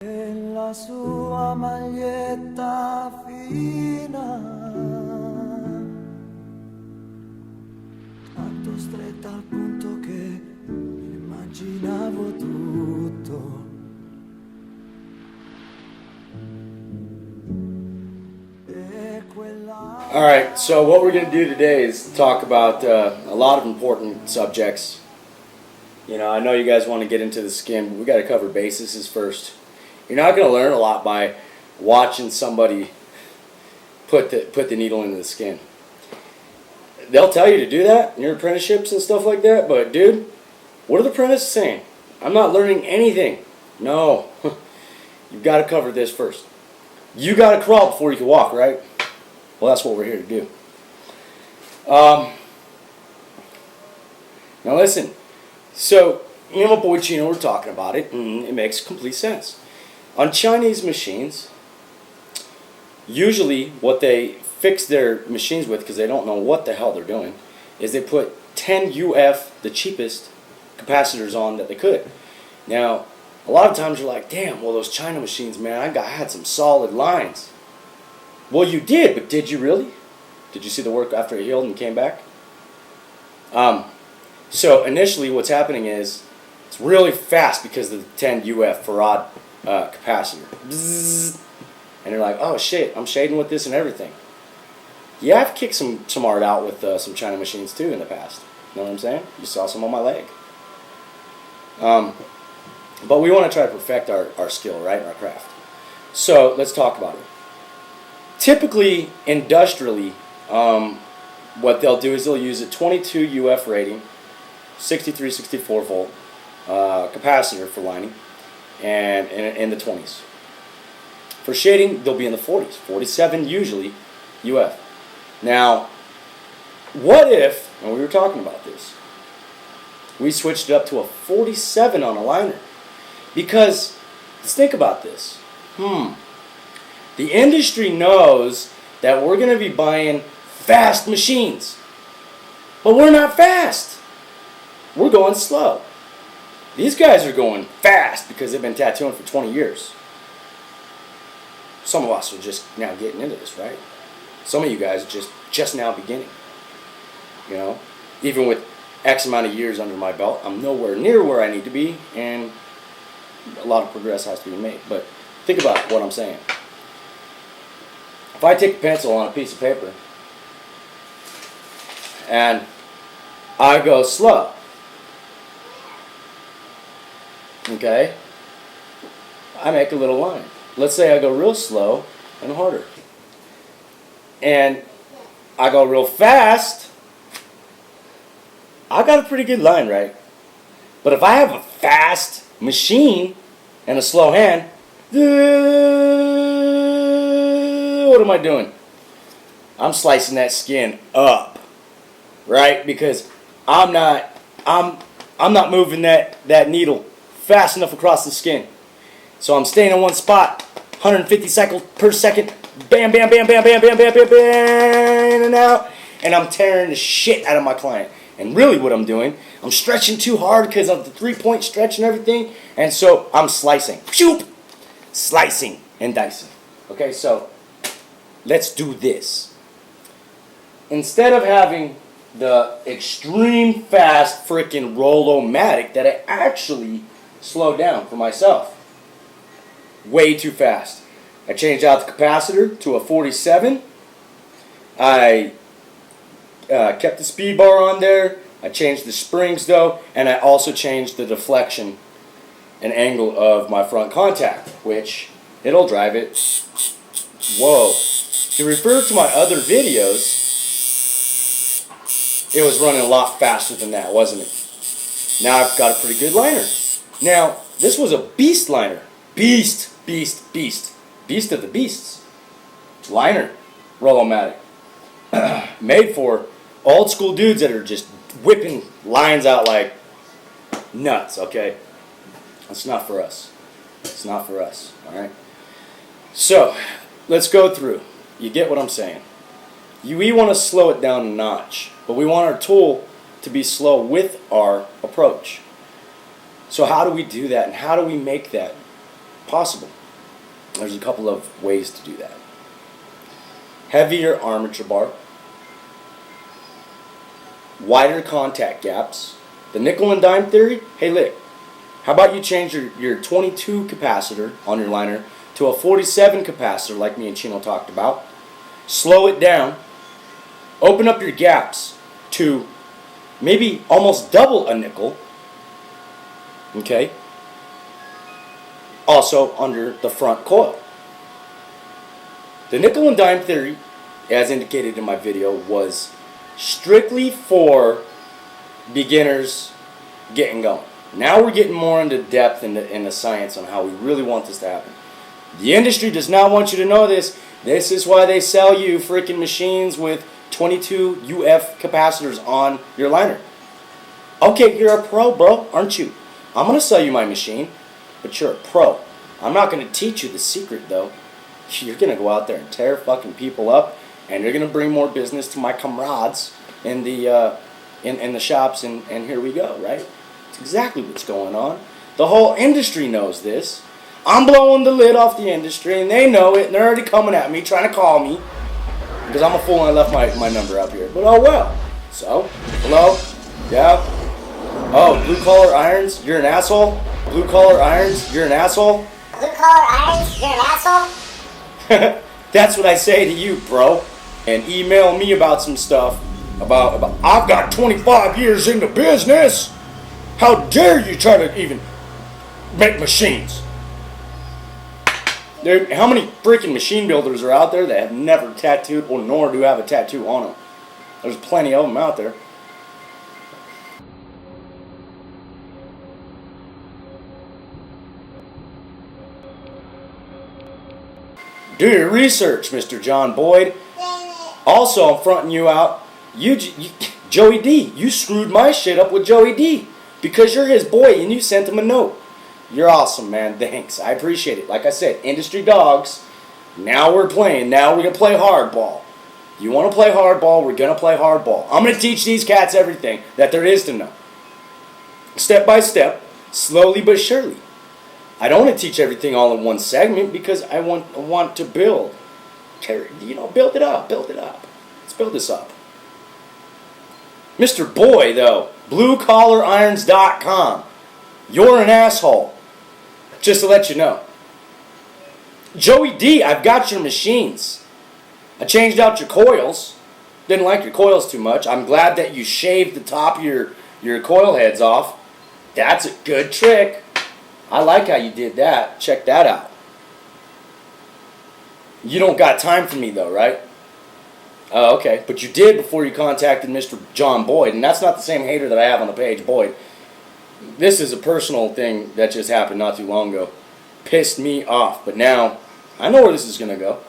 La sua maglietta fina, tanto stretta al punto che immaginavo tutto. Alright, so what we're going to do today is talk about a lot of important subjects. You know, I know you guys want to get into the skin, but we got to cover bases first. You're not going to learn a lot by watching somebody put the needle into the skin. They'll tell you to do that in your apprenticeships and stuff like that, but dude, what are the apprentices saying? I'm not learning anything. No. You've got to cover this first. You got to crawl before you can walk, right? Well, that's what we're here to do. Now listen. So, you know, my boy Chino, we're talking about it, and it makes complete sense. On Chinese machines, usually what they fix their machines with, because they don't know what the hell they're doing, is they put 10 UF, the cheapest capacitors on that they could. Now, a lot of times you're like, damn, well, those China machines, man, I had some solid lines. Well, you did, but did you really? Did you see the work after it healed and came back? So initially what's happening is it's really fast because of the 10 UF farad capacitor. Bzzz. And you're like, oh shit, I'm shading with this and everything. Yeah, I've kicked some art out with some China machines too in the past. You know what I'm saying? You saw some on my leg. But we want to try to perfect our skill, right, our craft. So let's talk about it. Typically, industrially, what they'll do is they'll use a 22 UF rating, 63, 64 volt capacitor for lining, and in the 20s. For shading, they'll be in the 40s, 47 usually UF. Now, what if, and we were talking about this, we switched it up to a 47 on a liner? Because, let's think about this. The industry knows that we're going to be buying fast machines. But we're not fast. We're going slow. These guys are going fast because they've been tattooing for 20 years. Some of us are just now getting into this, right? Some of you guys are just now beginning. You know, even with X amount of years under my belt, I'm nowhere near where I need to be, and a lot of progress has to be made. But think about what I'm saying. If I take a pencil on a piece of paper and I go slow, okay, I make a little line. Let's say I go real slow and harder. And I go real fast, I got a pretty good line, right? But if I have a fast machine and a slow hand, what am I doing? I'm slicing that skin up, right? Because I'm not moving that needle fast enough across the skin. So I'm staying in one spot, 150 cycles per second, bam, bam, bam, bam, bam, bam, bam, bam, bam, in and out, and I'm tearing the shit out of my client. And really what I'm doing, I'm stretching too hard because of the 3-point stretch and everything, and so I'm slicing. Shoop! Slicing and dicing. Okay, so let's do this. Instead of having the extreme fast freaking Roll-O-Matic that I actually slowed down for myself. Way too fast. I changed out the capacitor to a 47. I kept the speed bar on there. I changed the springs though, and I also changed the deflection and angle of my front contact, which it'll drive it. Whoa. To refer to my other videos, it was running a lot faster than that, wasn't it? Now I've got a pretty good liner. Now, this was a beast liner. Beast, beast, beast. Beast of the beasts. Liner. Roll-O-Matic. Made for old school dudes that are just whipping lines out like nuts, okay? It's not for us. It's not for us, alright? So, let's go through. You get what I'm saying. We want to slow it down a notch, but we want our tool to be slow with our approach. So how do we do that, and how do we make that possible. There's a couple of ways to do that. Heavier armature bar, wider contact gaps. The nickel and dime theory, hey look, how about you change your 22 capacitor on your liner to a 47 capacitor like me and Chino talked about. Slow it down, open up your gaps to maybe almost double a nickel, okay, also under the front coil. The nickel and dime theory, as indicated in my video, was strictly for beginners getting going. Now we're getting more into depth in the science on how we really want this to happen. The industry does not want you to know this. This is why they sell you freaking machines with 22 UF capacitors on your liner. Okay, you're a pro, bro, aren't you? I'm going to sell you my machine, but you're a pro. I'm not going to teach you the secret, though. You're going to go out there and tear fucking people up, and you're going to bring more business to my comrades in the in the shops, and here we go, right? It's exactly what's going on. The whole industry knows this. I'm blowing the lid off the industry, and they know it, and they're already coming at me, trying to call me, because I'm a fool and I left my number up here. But oh well. So, hello? Yeah? Oh, blue collar irons, you're an asshole? Blue collar irons, you're an asshole? Blue collar irons, you're an asshole? That's what I say to you, bro. And email me about some stuff about I've got 25 years in the business. How dare you try to even make machines? How many freaking machine builders are out there that have never tattooed or nor do have a tattoo on them? There's plenty of them out there. Do your research, Mr. John Boyd. Also, I'm fronting you out. Joey D, you screwed my shit up with Joey D because you're his boy and you sent him a note. You're awesome, man. Thanks. I appreciate it. Like I said, industry dogs. Now we're playing. Now we're going to play hardball. You want to play hardball, we're going to play hardball. I'm going to teach these cats everything that there is to know. Step by step, slowly but surely. I don't want to teach everything all in one segment because I want to build. Build it up. Build it up. Let's build this up. Mr. Boy, though, BlueCollarIrons.com. You're an asshole. Just to let you know. Joey D, I've got your machines. I changed out your coils. Didn't like your coils too much. I'm glad that you shaved the top of your coil heads off. That's a good trick. I like how you did that. Check that out. You don't got time for me though, right? Oh, okay. But you did before you contacted Mr. John Boyd, and that's not the same hater that I have on the page, Boyd. This is a personal thing that just happened not too long ago. Pissed me off, but now I know where this is going to go.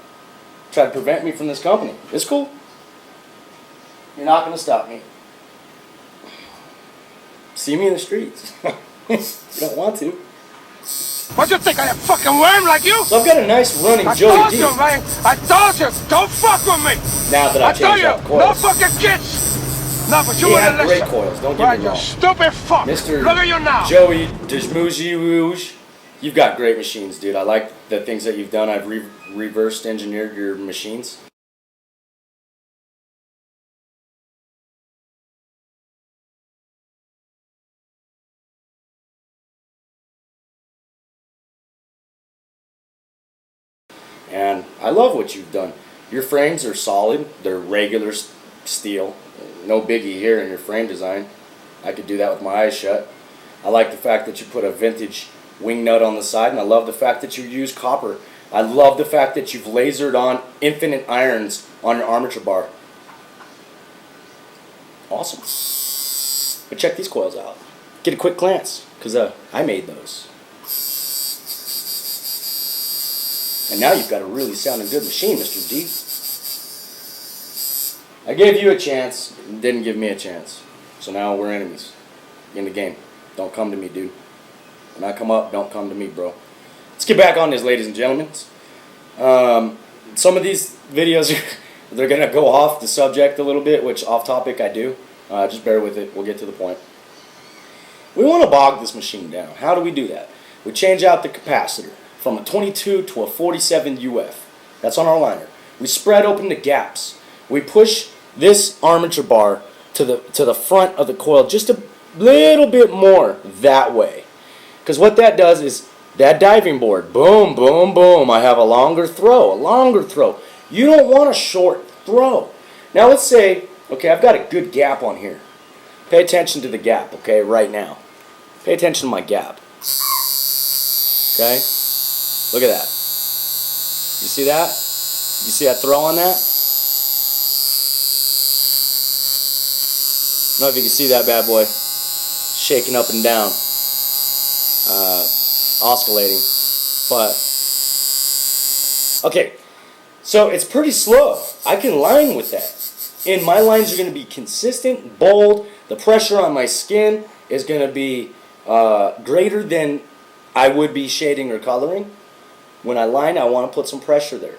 Try to prevent me from this company. It's cool. You're not going to stop me. See me in the streets. You don't want to. What you think, I am fucking worm like you? So I've got a nice running I Joey told D. you, man. I told you, don't fuck with me. Now that I I've told changed you, out the no coils. fucking kids. No, but you He wanna had great listen. coils, don't get Right, me you wrong. stupid fuck. Mr. Look at you now. Joey Djmouji Rouge, you've got great machines, dude. I like the things that you've done. I've reversed engineered your machines. And I love what you've done. Your frames are solid. They're regular steel. No biggie here in your frame design. I could do that with my eyes shut. I like the fact that you put a vintage wing nut on the side, and I love the fact that you use copper. I love the fact that you've lasered on infinite irons on your armature bar. Awesome. But check these coils out. Get a quick glance, because I made those. And now you've got a really sounding good machine, Mr. D. I gave you a chance, didn't give me a chance. So now we're enemies in the game. Don't come to me, dude. When I come up, don't come to me, bro. Let's get back on this, ladies and gentlemen. Some of these videos, they're going to go off the subject a little bit, which off topic I do. Just bear with it. We'll get to the point. We want to bog this machine down. How do we do that? We change out the capacitor. from a 22 to a 47 UF. That's on our liner. We spread open the gaps. We push this armature bar to the front of the coil just a little bit more that way. Because what that does is that diving board, boom, boom, boom, I have a longer throw. You don't want a short throw. Now let's say, okay, I've got a good gap on here. Pay attention to the gap, okay, right now. Pay attention to my gap. Okay? Look at that. You see that? You see that throw on that? I don't know if you can see that bad boy. Shaking up and down. Oscillating. But, okay. So it's pretty slow. I can line with that. And my lines are going to be consistent, bold. The pressure on my skin is going to be greater than I would be shading or coloring. When I line, I want to put some pressure there.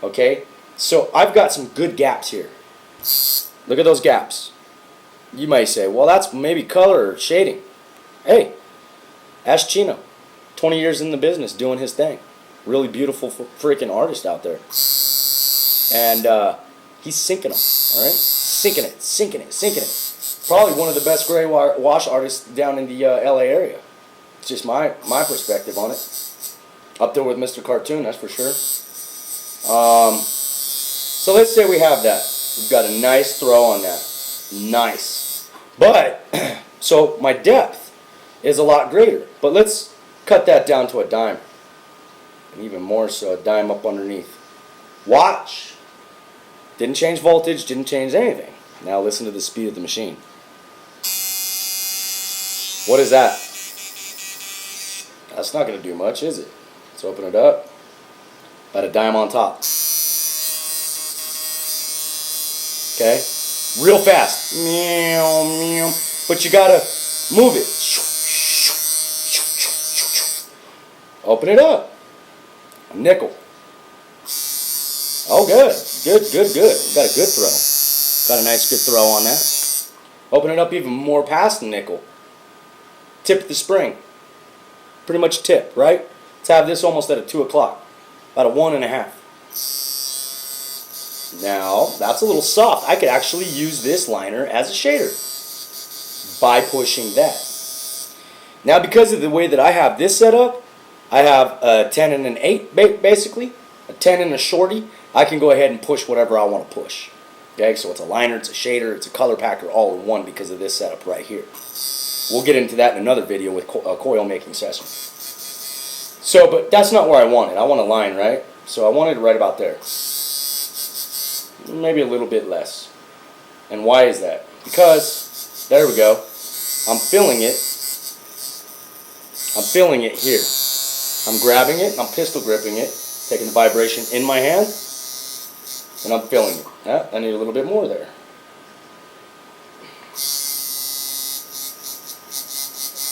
Okay? So I've got some good gaps here. Look at those gaps. You might say, well, that's maybe color or shading. Hey, ask Chino. 20 years in the business doing his thing. Really beautiful freaking artist out there. And he's sinking them. All right? Sinking it. Probably one of the best gray wash artists down in the LA area. It's just my perspective on it. Up there with Mr. Cartoon, that's for sure. So let's say we have that. We've got a nice throw on that. Nice. But, so my depth is a lot greater. But let's cut that down to a dime. And even more so, a dime up underneath. Watch. Didn't change voltage, didn't change anything. Now listen to the speed of the machine. What is that? That's not going to do much, is it? Let's open it up. About a dime on top. Okay? Real fast. Meow, meow. But you got to move it. Open it up. A nickel. Oh, good. Good. Got a good throw. Got a nice good throw on that. Open it up even more past the nickel. Tip the spring. Pretty much tip, right? Let's have this almost at a 2 o'clock. About a 1.5. Now, that's a little soft. I could actually use this liner as a shader by pushing that. Now, because of the way that I have this set up, I have a 10 and an 8, basically. A 10 and a shorty. I can go ahead and push whatever I want to push. Okay, so it's a liner, it's a shader, it's a color packer all in one because of this setup right here. We'll get into that in another video with a coil making session. So, but that's not where I want it. I want a line, right? So I want it right about there. Maybe a little bit less. And why is that? Because, there we go. I'm feeling it. I'm feeling it here. I'm grabbing it, I'm pistol gripping it, taking the vibration in my hand, and I'm feeling it. Yeah, I need a little bit more there.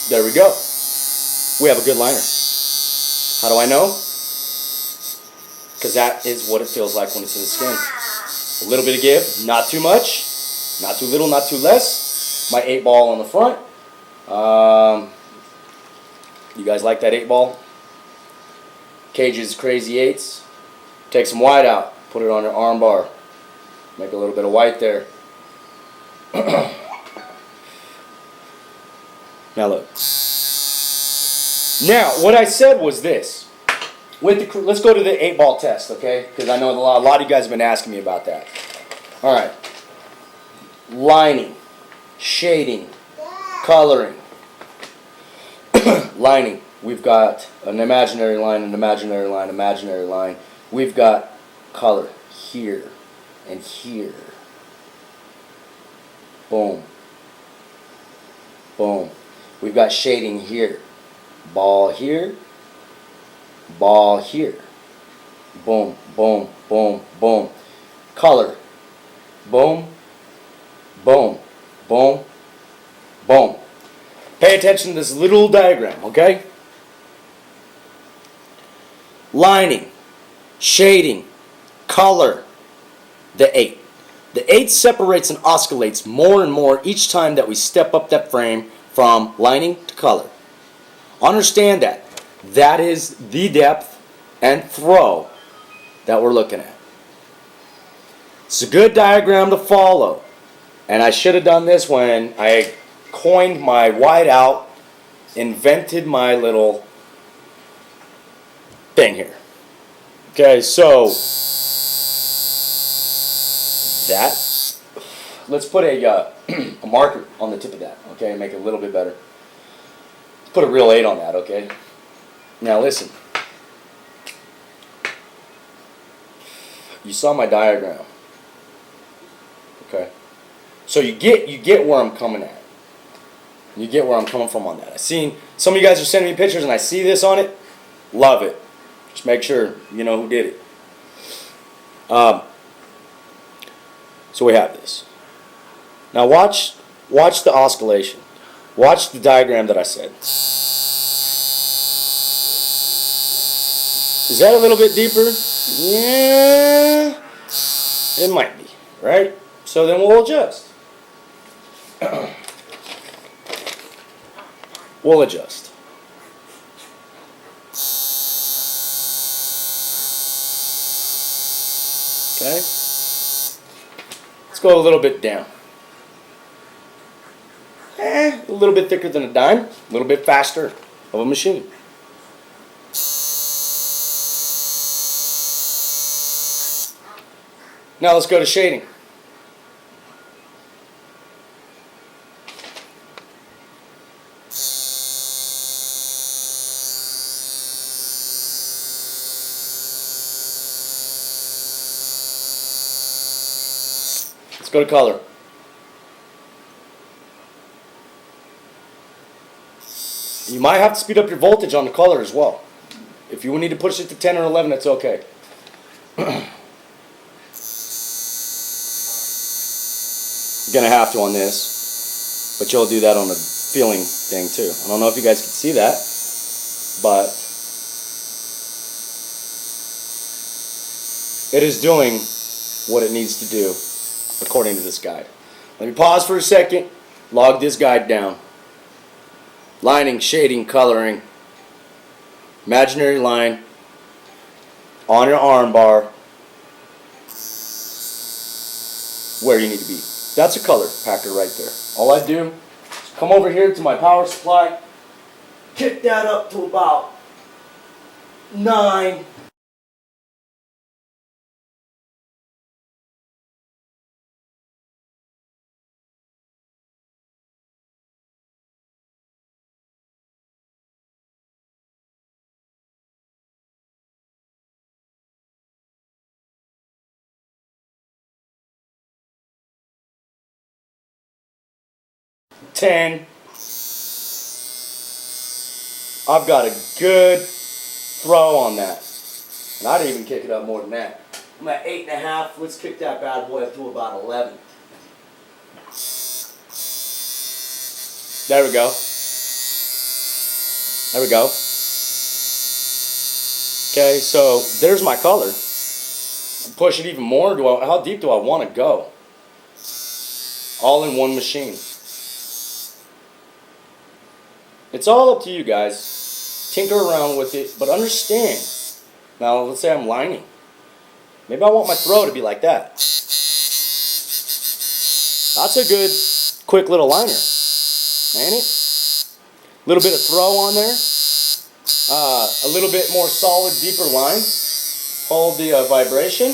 There we go. We have a good liner. How do I know? Because that is what it feels like when it's in the skin. A little bit of give, not too much, not too little, not too less. My 8-ball on the front. You guys like that 8-ball? Cage's Crazy 8s. Take some white out, put it on your arm bar. Make a little bit of white there. Now look. Now, what I said was this. Let's go to the 8-ball test, okay? Because I know a lot of you guys have been asking me about that. All right. Lining, shading, coloring. Lining. We've got an imaginary line, an imaginary line, imaginary line. We've got color here and here. Boom. Boom. We've got shading here. Ball here. Ball here. Boom, boom, boom, boom. Color. Boom, boom, boom, boom. Pay attention to this little diagram, okay? Lining, shading, color, the 8. The 8 separates and oscillates more and more each time that we step up that frame from lining to color. Understand that. That is the depth and throw that we're looking at. It's a good diagram to follow. And I should have done this when I coined my whiteout, invented my little thing here. Okay, so that, let's put a marker on the tip of that, okay, and make it a little bit better. Let's put a real 8 on that, okay? Now listen. You saw my diagram. Okay? So you get where I'm coming at. You get where I'm coming from on that. I seen some of you guys are sending me pictures and I see this on it. Love it. Just make sure you know who did it. So we have this. Now watch the oscillation. Watch the diagram that I said. Is that a little bit deeper? Yeah, it might be, right? So then we'll adjust. We'll adjust. Okay? Let's go a little bit down. A little bit thicker than a dime, a little bit faster of a machine. Now let's go to shading. Let's go to color. You might have to speed up your voltage on the color as well. If you need to push it to 10 or 11, that's okay. You're going to have to on this, but you'll do that on the feeling thing too. I don't know if you guys can see that, but it is doing what it needs to do according to this guide. Let me pause for a second, log this guide down. Lining, shading, coloring, imaginary line on your arm bar where you need to be. That's a color packer right there. All I do is come over here to my power supply, kick that up to about 9. I've got a good throw on that. And I'd even kick it up more than that. I'm at 8.5. Let's kick that bad boy up to about 11. There we go. There we go. Okay, so there's my color. Push it even more. How deep do I want to go? All in one machine. It's all up to you guys. Tinker around with it, but understand. Now, let's say I'm lining. Maybe I want my throw to be like that. That's a good, quick little liner, ain't it? A little bit of throw on there. A little bit more solid, deeper line. Hold the vibration.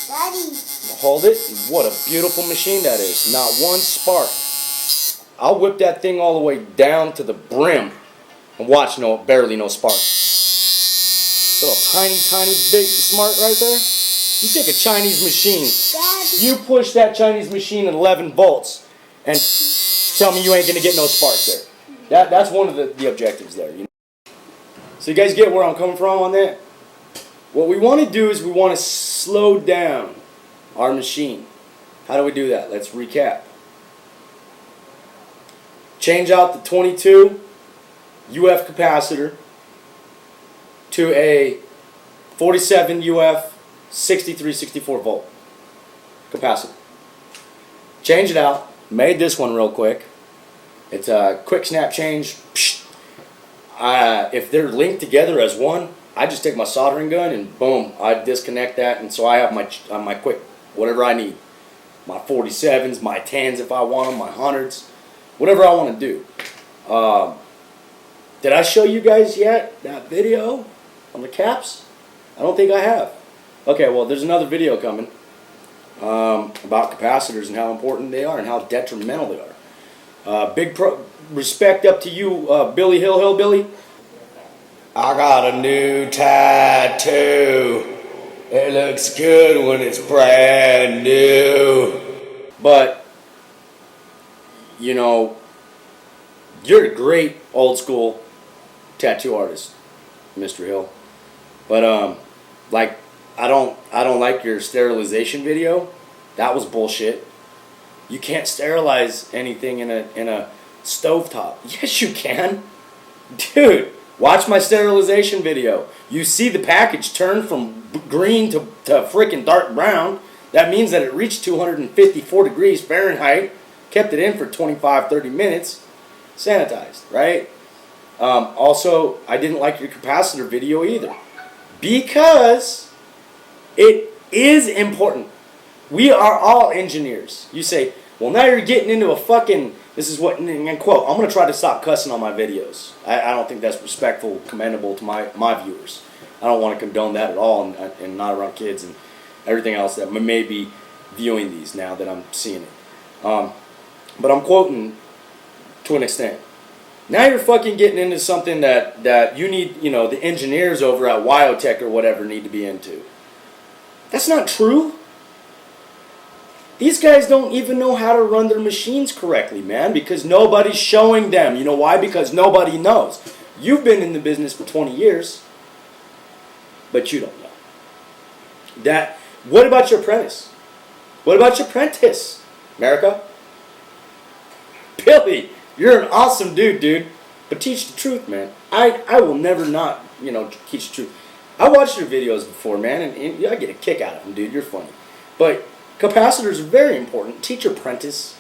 Daddy. Hold it. What a beautiful machine that is. Not one spark. I'll whip that thing all the way down to the brim and watch barely no spark. Little tiny big smart right there. You take a Chinese machine, Daddy. you push that Chinese machine at 11 volts and tell me you ain't gonna get no spark there. That's one of the objectives there. You know? So you guys get where I'm coming from on that? What we want to do is we want to slow down our machine. How do we do that? Let's recap. Change out the 22 UF capacitor to a 47 UF 63-64 volt capacitor. Change it out. Made this one real quick. It's a quick snap change. if they're linked together as one, I just take my soldering gun and boom, I disconnect that, and so I have my quick whatever I need, my 47s, my 10s if I want them, my 100s, whatever I want to do. Did I show you guys yet that video on the caps? I don't think I have. Okay, well, there's another video coming about capacitors and how important they are and how detrimental they are. Respect up to you, Billy Hillbilly. I got a new tattoo. It looks good when it's brand new. But, you know, you're a great old school tattoo artist, Mr. Hill. But like I don't like your sterilization video. That was bullshit. You can't sterilize anything in a stovetop. Yes, you can. Dude, watch my sterilization video. You see the package turn from green to freaking dark brown. That means that it reached 254 degrees Fahrenheit, kept it in for 25-30 minutes, sanitized, right? Also, I didn't like your capacitor video either, because it is important. We are all engineers. You say, well, now you're getting into a fucking, this is what, and quote, I'm going to try to stop cussing on my videos. I don't think that's respectful, commendable to my viewers. I don't want to condone that at all, and not around kids and everything else that may be viewing these now that I'm seeing it. But I'm quoting to an extent. Now you're fucking getting into something that you need, you know, the engineers over at Wyotech or whatever need to be into. That's not true. These guys don't even know how to run their machines correctly, man, because nobody's showing them. You know why? Because nobody knows. You've been in the business for 20 years, but you don't know. What about your apprentice? What about your apprentice, America? Billy, you're an awesome dude. But teach the truth, man. I will never not, teach the truth. I watched your videos before, man, and I get a kick out of them, dude. You're funny. But capacitors are very important. Teach your apprentice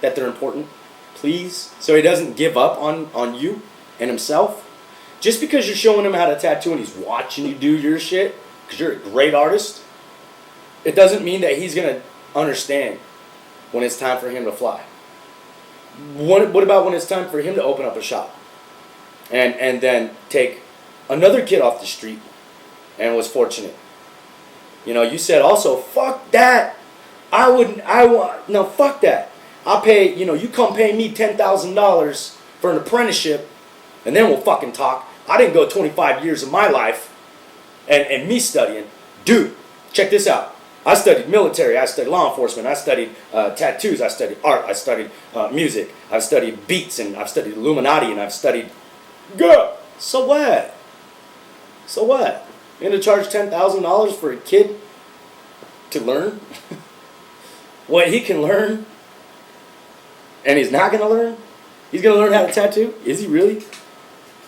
that they're important, please, so he doesn't give up on you and himself. Just because you're showing him how to tattoo and he's watching you do your shit, because you're a great artist, it doesn't mean that he's going to understand when it's time for him to fly. What about when it's time for him to open up a shop and then take another kid off the street and was fortunate? You said also, fuck that. Fuck that. I'll pay, you come pay me $10,000 for an apprenticeship and then we'll fucking talk. I didn't go 25 years of my life and me studying. Dude, check this out. I studied military, I studied law enforcement, I studied tattoos, I studied art, I studied music, I've studied beats, and I've studied Illuminati, and I've studied... So what? So what? You're going to charge $10,000 for a kid to learn what he can learn, and he's not going to learn? He's going to learn how to tattoo? Is he really?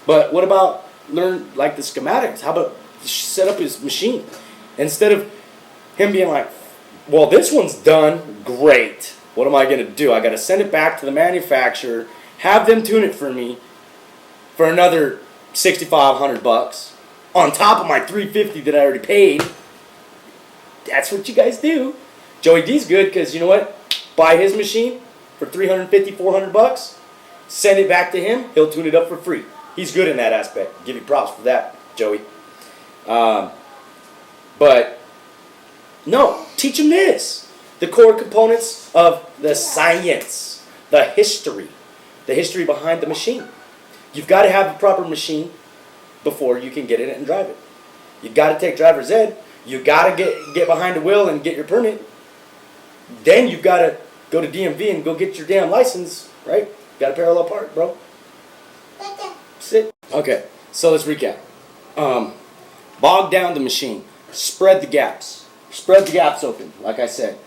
But what about learn like the schematics? How about set up his machine? Instead of him being like, well, this one's done, great. What am I going to do? I got to send it back to the manufacturer, have them tune it for me for another $6,500 on top of my $350 that I already paid. That's what you guys do. Joey D's good because you know what? Buy his machine for $350, $400. Send it back to him. He'll tune it up for free. He's good in that aspect. Give you props for that, Joey. But no, teach him this. The core components of the science, the history behind the machine. You've got to have a proper machine before you can get in it and drive it. You've got to take driver's ed. You've got to get behind the wheel and get your permit. Then you've got to go to DMV and go get your damn license, right? You got to parallel park, bro. Sit. Okay, so let's recap. Bog down the machine. Spread the gaps. Spread the gaps open, like I said.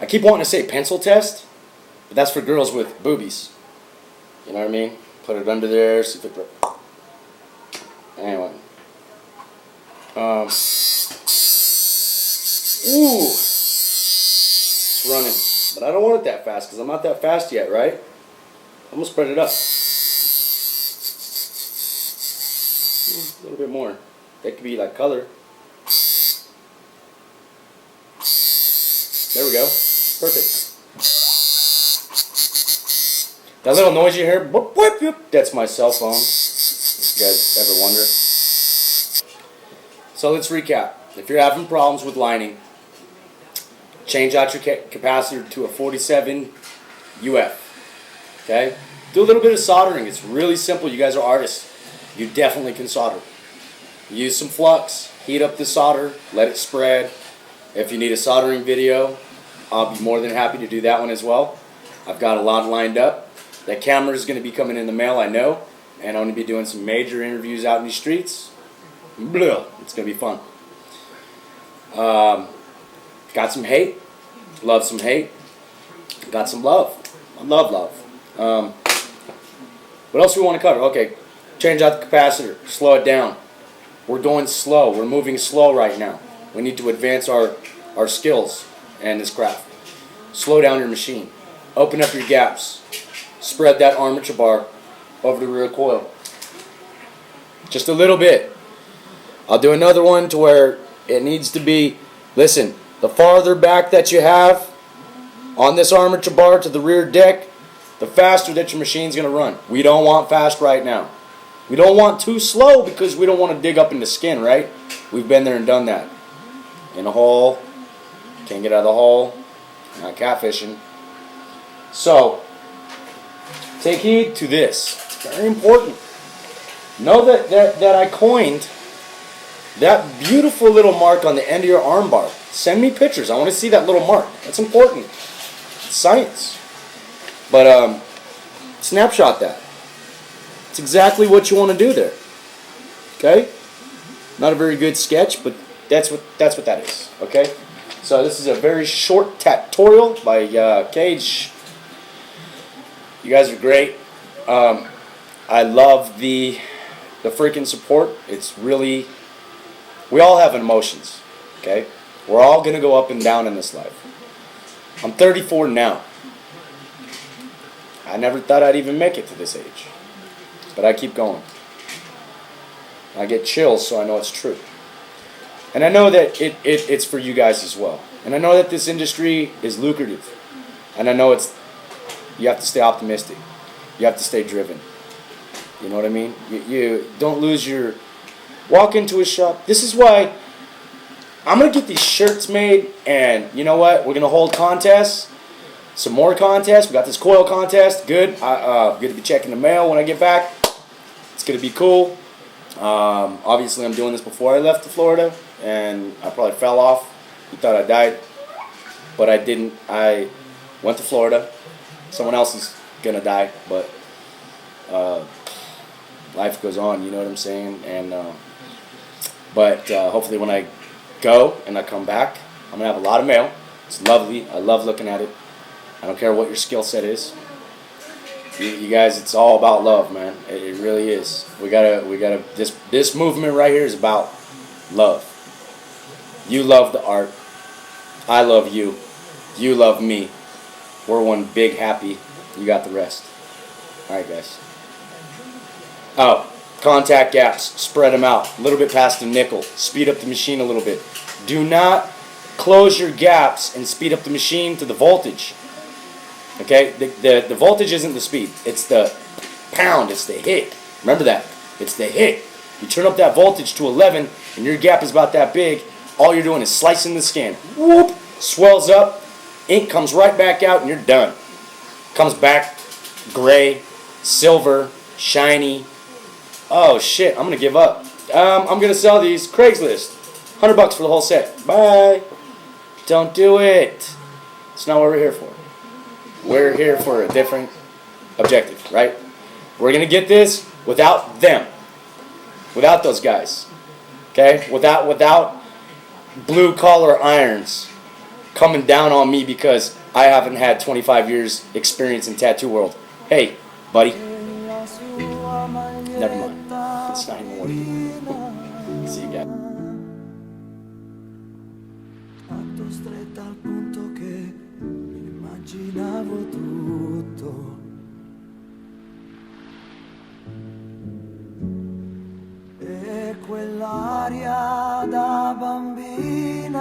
I keep wanting to say pencil test, but that's for girls with boobies. You know what I mean? Put it under there, see if it... Anyway. Ooh. It's running. But I don't want it that fast, because I'm not that fast yet, right? I'm going to spread it up. bit more. That could be like color. There we go. Perfect. That little noise you hear, boop, boop, boop, that's my cell phone. If you guys ever wonder. So let's recap. If you're having problems with lining, change out your capacitor to a 47 UF. Okay? Do a little bit of soldering. It's really simple. You guys are artists. You definitely can solder. Use some flux, heat up the solder, let it spread. If you need a soldering video, I'll be more than happy to do that one as well. I've got a lot lined up. That camera is going to be coming in the mail, I know. And I'm going to be doing some major interviews out in the streets. Blah. It's going to be fun. Got some hate. Love some hate. Got some love. I love love. What else do we want to cover? Okay, change out the capacitor. Slow it down. We're going slow. We're moving slow right now. We need to advance our skills and this craft. Slow down your machine. Open up your gaps. Spread that armature bar over the rear coil. Just a little bit. I'll do another one to where it needs to be, listen, the farther back that you have on this armature bar to the rear deck, the faster that your machine's going to run. We don't want fast right now. We don't want too slow because we don't want to dig up in the skin, right? We've been there and done that. In a hole, can't get out of the hole, not catfishing. So, take heed to this. It's very important. Know that I coined that beautiful little mark on the end of your arm bar. Send me pictures. I want to see that little mark. That's important. It's science. But snapshot that. It's exactly what you want to do there. Okay? Not a very good sketch, but that's what that is. Okay? So this is a very short tutorial by Cage. You guys are great. I love the freaking support. It's really, we all have emotions. Okay? We're all gonna go up and down in this life. I'm 34 now. I never thought I'd even make it to this age. But I keep going. I get chills, so I know it's true. And I know that it's for you guys as well. And I know that this industry is lucrative. And I know you have to stay optimistic. You have to stay driven. You know what I mean? You don't lose your... Walk into a shop. This is why I'm going to get these shirts made. And you know what? We're going to hold contests. Some more contests. We got this coil contest. Good. I'm going to be checking the mail when I get back. It's going to be cool. Obviously, I'm doing this before I left to Florida. And I probably fell off. You thought I died. But I didn't. I went to Florida. Someone else is going to die. But life goes on. You know what I'm saying? And but hopefully when I go and I come back, I'm going to have a lot of mail. It's lovely. I love looking at it. I don't care what your skill set is. You guys, it's all about love, man. It really is. We gotta. This movement right here is about love. You love the art. I love you. You love me. We're one big happy. You got the rest. All right, guys. Oh, contact gaps. Spread them out a little bit past the nickel. Speed up the machine a little bit. Do not close your gaps and speed up the machine to the voltage. Okay, the voltage isn't the speed. It's the pound. It's the hit. Remember that. It's the hit. You turn up that voltage to 11 and your gap is about that big. All you're doing is slicing the skin. Whoop. Swells up. Ink comes right back out and you're done. Comes back gray, silver, shiny. Oh shit, I'm going to give up. I'm going to sell these. Craigslist. $100 for the whole set. Bye. Don't do it. It's not what we're here for. We're here for a different objective, right? We're going to get this without them. Without those guys. Okay? Without blue collar irons coming down on me because I haven't had 25 years experience in tattoo world. Hey, buddy. Never mind. It's not even working. See you guys. Tanto stretta al punto che immaginavo tutto. E quel l'aria da bambina